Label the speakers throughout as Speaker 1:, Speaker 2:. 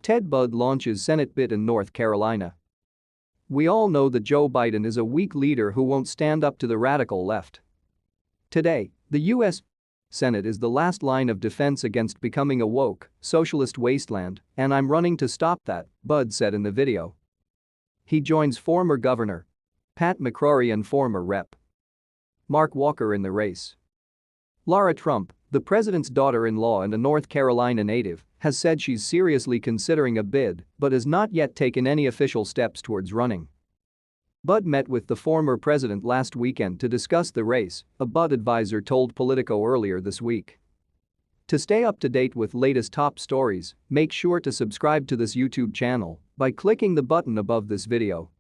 Speaker 1: Ted Budd launches Senate bid in North Carolina. We all know that Joe Biden is a weak leader who won't stand up to the radical left. Today, the U.S. Senate is the last line of defense against becoming a woke, socialist wasteland, and I'm running to stop that, Budd said in the video. He joins former Governor Pat McCrory and former Rep. Mark Walker in the race. Laura Trump, the president's daughter-in-law and a North Carolina native, has said she's seriously considering a bid but has not yet taken any official steps towards running. Budd met with the former president last weekend to discuss the race, a Budd advisor told Politico earlier this week. To stay up to date with latest top stories, make sure to subscribe to this YouTube channel by clicking the button above this video.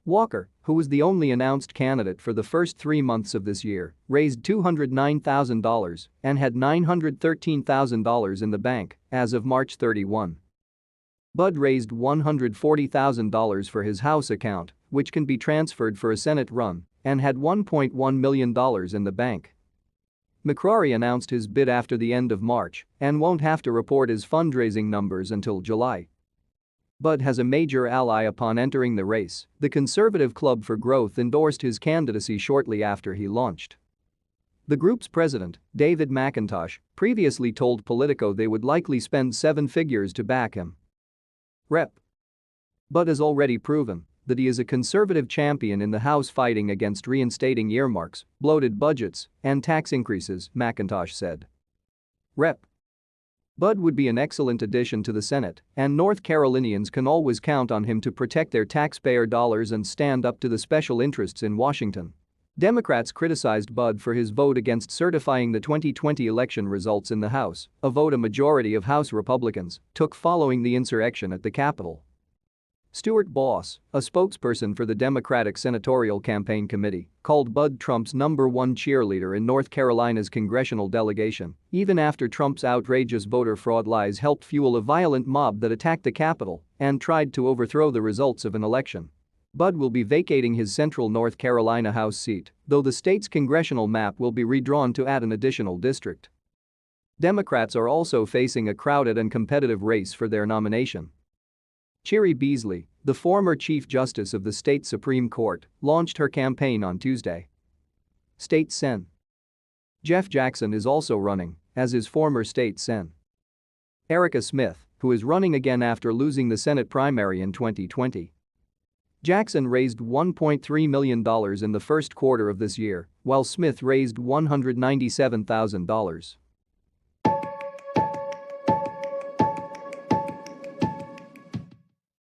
Speaker 1: Walker, who was the only announced candidate for the first 3 months of this year, raised $209,000 and had $913,000 in the bank as of March 31. Budd raised $140,000 for his house account, which can be transferred for a Senate run, and had $1.1 million in the bank. McCrory announced his bid after the end of March and won't have to report his fundraising numbers until July. Budd has a major ally upon entering the race. The Conservative Club for Growth endorsed his candidacy shortly after he launched. The group's president, David McIntosh, previously told Politico they would likely spend 7 figures to back him. Rep. Budd has already proven that he is a conservative champion in the House fighting against reinstating earmarks, bloated budgets, and tax increases, McIntosh said. Rep. Budd would be an excellent addition to the Senate, and North Carolinians can always count on him to protect their taxpayer dollars and stand up to the special interests in Washington. Democrats criticized Budd for his vote against certifying the 2020 election results in the House, a vote a majority of House Republicans took following the insurrection at the Capitol. Stuart Boss, a spokesperson for the Democratic Senatorial Campaign Committee, called Budd Trump's #1 cheerleader in North Carolina's congressional delegation, even after Trump's outrageous voter fraud lies helped fuel a violent mob that attacked the Capitol and tried to overthrow the results of an election. Budd will be vacating his central North Carolina House seat, though the state's congressional map will be redrawn to add an additional district. Democrats are also facing a crowded and competitive race for their nomination. Cheri Beasley, the former Chief Justice of the state Supreme Court, launched her campaign on Tuesday. State Sen. Jeff Jackson is also running, as is former State Sen. Erica Smith, who is running again after losing the Senate primary in 2020. Jackson raised $1.3 million in the first quarter of this year, while Smith raised $197,000.